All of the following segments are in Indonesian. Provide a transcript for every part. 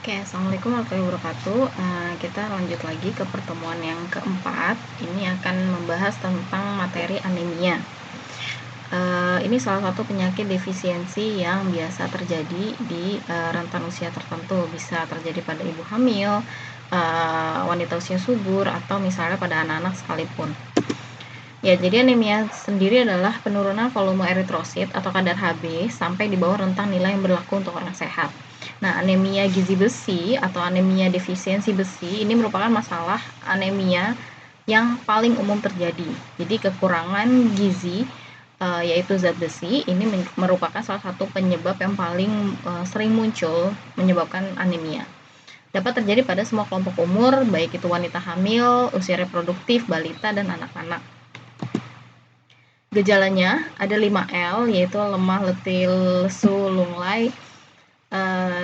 Oke, assalamualaikum warahmatullahi wabarakatuh. Kita lanjut lagi ke pertemuan yang keempat. Ini akan membahas tentang materi anemia. Ini salah satu penyakit defisiensi yang biasa terjadi di rentan usia tertentu. Bisa terjadi pada ibu hamil, wanita usia subur, atau misalnya pada anak-anak sekalipun. Ya, jadi anemia sendiri adalah penurunan volume eritrosit atau kadar Hb sampai di bawah rentang nilai yang berlaku untuk orang sehat. Nah, anemia gizi besi atau anemia defisiensi besi ini merupakan masalah anemia yang paling umum terjadi. Jadi kekurangan gizi yaitu zat besi ini merupakan salah satu penyebab yang paling sering muncul menyebabkan anemia. Dapat terjadi pada semua kelompok umur, baik itu wanita hamil, usia reproduktif, balita, dan anak-anak. Gejalanya ada 5L, yaitu lemah, letih, lesu, lunglai,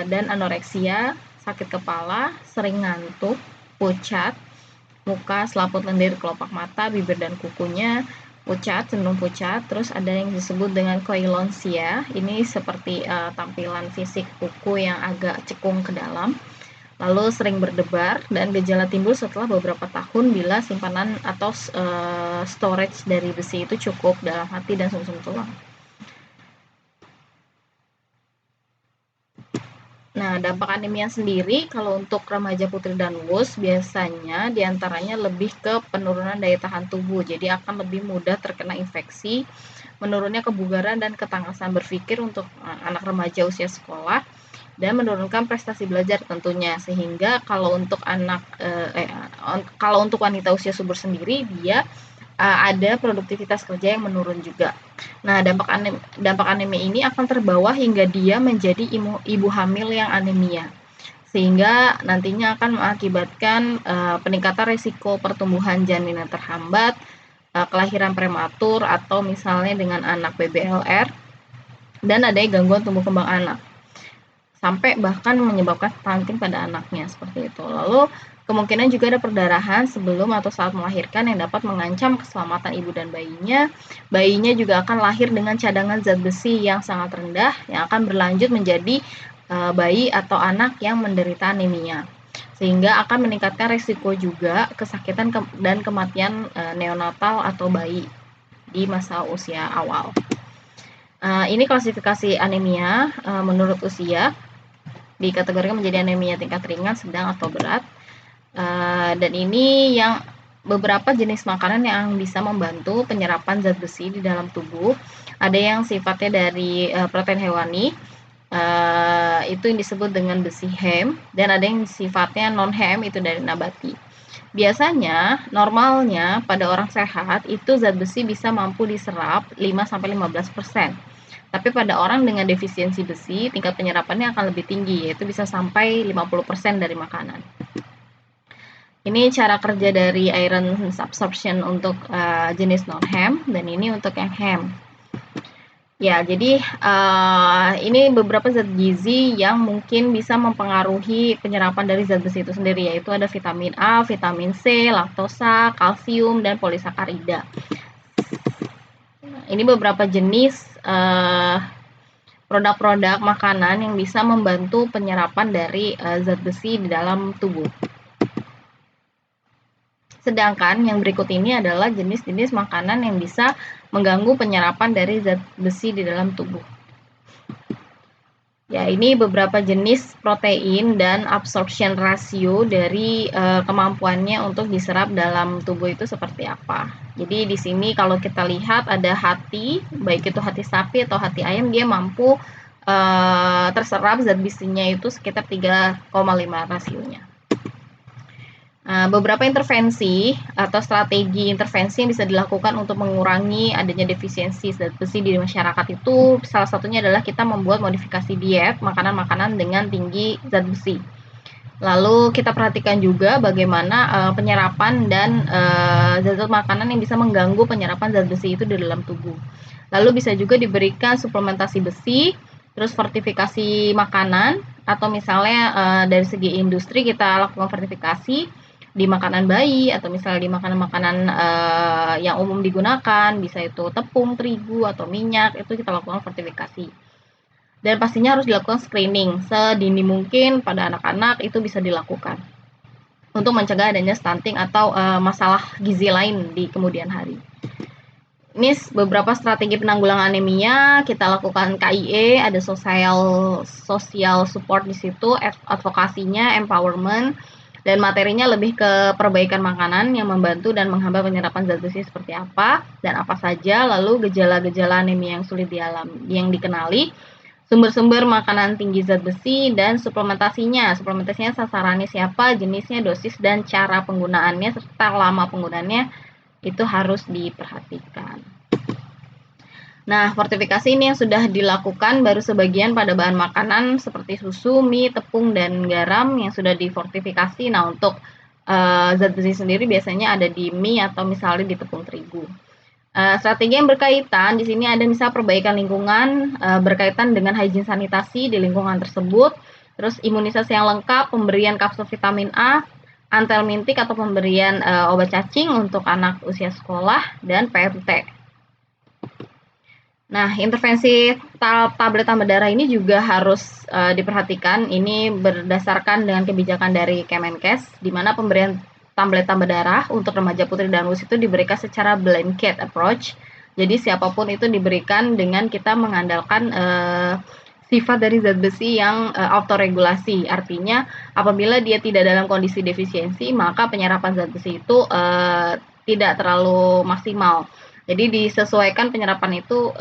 dan anoreksia, sakit kepala, sering ngantuk, pucat, muka, selaput lendir, kelopak mata, bibir dan kukunya pucat, cenderung pucat. Terus ada yang disebut dengan koilonsia, ini seperti tampilan fisik kuku yang agak cekung ke dalam, lalu sering berdebar, dan gejala timbul setelah beberapa tahun bila simpanan atau storage dari besi itu cukup dalam hati dan sumsum tulang. Nah, dampak anemia sendiri kalau untuk remaja putri dan wus biasanya diantaranya lebih ke penurunan daya tahan tubuh, jadi akan lebih mudah terkena infeksi, menurunnya kebugaran dan ketangkasan berpikir untuk anak remaja usia sekolah, dan menurunkan prestasi belajar tentunya. Sehingga kalau untuk kalau untuk wanita usia subur sendiri dia ada produktivitas kerja yang menurun juga. Nah, dampak anemia ini akan terbawa hingga dia menjadi ibu hamil yang anemia, sehingga nantinya akan mengakibatkan peningkatan risiko pertumbuhan janin yang terhambat, kelahiran prematur, atau misalnya dengan anak BBLR, dan adanya gangguan tumbuh kembang anak, sampai bahkan menyebabkan stunting pada anaknya, seperti itu. Lalu kemungkinan juga ada perdarahan sebelum atau saat melahirkan yang dapat mengancam keselamatan ibu dan bayinya. Bayinya juga akan lahir dengan cadangan zat besi yang sangat rendah yang akan berlanjut menjadi bayi atau anak yang menderita anemia, sehingga akan meningkatkan risiko juga kesakitan dan kematian neonatal atau bayi di masa usia awal. Ini klasifikasi anemia menurut usia, dikategorikan menjadi anemia tingkat ringan, sedang, atau berat. Dan ini yang beberapa jenis makanan yang bisa membantu penyerapan zat besi di dalam tubuh. Ada yang sifatnya dari protein hewani, itu yang disebut dengan besi hem, dan ada yang sifatnya non hem, itu dari nabati. Biasanya normalnya pada orang sehat itu zat besi bisa mampu diserap 5-15%. Tapi pada orang dengan defisiensi besi, tingkat penyerapannya akan lebih tinggi, yaitu bisa sampai 50% dari makanan. Ini cara kerja dari iron absorption untuk jenis non-hem, dan ini untuk yang hem. Ya, jadi ini beberapa zat gizi yang mungkin bisa mempengaruhi penyerapan dari zat besi itu sendiri, yaitu ada vitamin A, vitamin C, laktosa, kalsium, dan polisakarida. Ini beberapa jenis produk-produk makanan yang bisa membantu penyerapan dari zat besi di dalam tubuh. Sedangkan yang berikut ini adalah jenis-jenis makanan yang bisa mengganggu penyerapan dari zat besi di dalam tubuh. Ya, ini beberapa jenis protein dan absorption ratio dari kemampuannya untuk diserap dalam tubuh itu seperti apa. Jadi di sini kalau kita lihat ada hati, baik itu hati sapi atau hati ayam, dia mampu terserap zat besinya itu sekitar 3,5 rasionya. Beberapa intervensi atau strategi intervensi yang bisa dilakukan untuk mengurangi adanya defisiensi zat besi di masyarakat itu salah satunya adalah kita membuat modifikasi diet makanan-makanan dengan tinggi zat besi. Lalu kita perhatikan juga bagaimana penyerapan dan zat-zat makanan yang bisa mengganggu penyerapan zat besi itu di dalam tubuh. Lalu bisa juga diberikan suplementasi besi, terus fortifikasi makanan, atau misalnya dari segi industri kita lakukan fortifikasi di makanan bayi, atau misalnya di makanan-makanan yang umum digunakan, bisa itu tepung, terigu, atau minyak, itu kita lakukan fortifikasi. Dan pastinya harus dilakukan screening sedini mungkin pada anak-anak itu bisa dilakukan untuk mencegah adanya stunting atau masalah gizi lain di kemudian hari. Ini beberapa strategi penanggulangan anemia, kita lakukan KIE, ada social support di situ, advokasinya, empowerment, dan materinya lebih ke perbaikan makanan yang membantu dan menghambat penyerapan zat besi seperti apa dan apa saja, lalu gejala-gejala anemia yang sulit yang dikenali, sumber-sumber makanan tinggi zat besi, dan suplementasinya. Suplementasinya sasarannya siapa, jenisnya, dosis, dan cara penggunaannya serta lama penggunaannya itu harus diperhatikan. Nah, fortifikasi ini yang sudah dilakukan baru sebagian pada bahan makanan seperti susu, mie, tepung, dan garam yang sudah difortifikasi. Nah, untuk zat besi sendiri biasanya ada di mie atau misalnya di tepung terigu. Strategi yang berkaitan di sini ada misal perbaikan lingkungan berkaitan dengan hygiene sanitasi di lingkungan tersebut, terus imunisasi yang lengkap, pemberian kapsul vitamin A, antelmintik atau pemberian obat cacing untuk anak usia sekolah, dan PMT. Nah, intervensi tablet tambah darah ini juga harus diperhatikan. Ini berdasarkan dengan kebijakan dari Kemenkes, di mana pemberian tablet tambah darah untuk remaja putri dan wus itu diberikan secara blanket approach. Jadi siapapun itu diberikan dengan kita mengandalkan sifat dari zat besi yang autoregulasi. Artinya apabila dia tidak dalam kondisi defisiensi, maka penyerapan zat besi itu tidak terlalu maksimal. Jadi disesuaikan penyerapan itu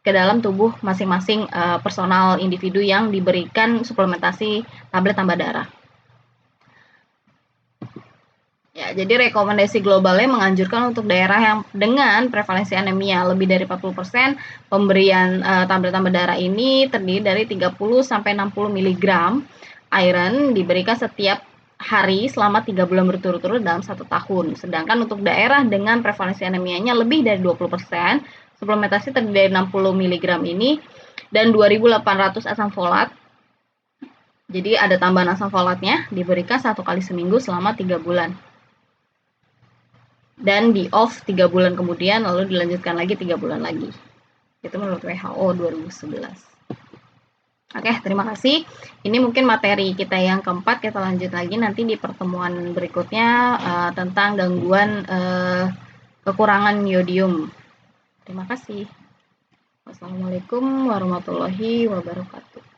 ke dalam tubuh masing-masing personal individu yang diberikan suplementasi tablet tambah darah. Ya, jadi rekomendasi globalnya menganjurkan untuk daerah yang dengan prevalensi anemia lebih dari 40%, pemberian tablet tambah darah ini terdiri dari 30 sampai 60 mg iron diberikan setiap hari selama 3 bulan berturut-turut dalam 1 tahun. Sedangkan untuk daerah dengan prevalensi anemianya lebih dari 20%, suplementasi terdiri dari 60 mg ini dan 2.800 asam folat. Jadi ada tambahan asam folatnya diberikan 1 kali seminggu selama 3 bulan. Dan di off 3 bulan kemudian lalu dilanjutkan lagi 3 bulan lagi. Itu menurut WHO 2011. Oke, terima kasih. Ini mungkin materi kita yang keempat, kita lanjut lagi nanti di pertemuan berikutnya tentang gangguan kekurangan yodium. Terima kasih. Wassalamualaikum warahmatullahi wabarakatuh.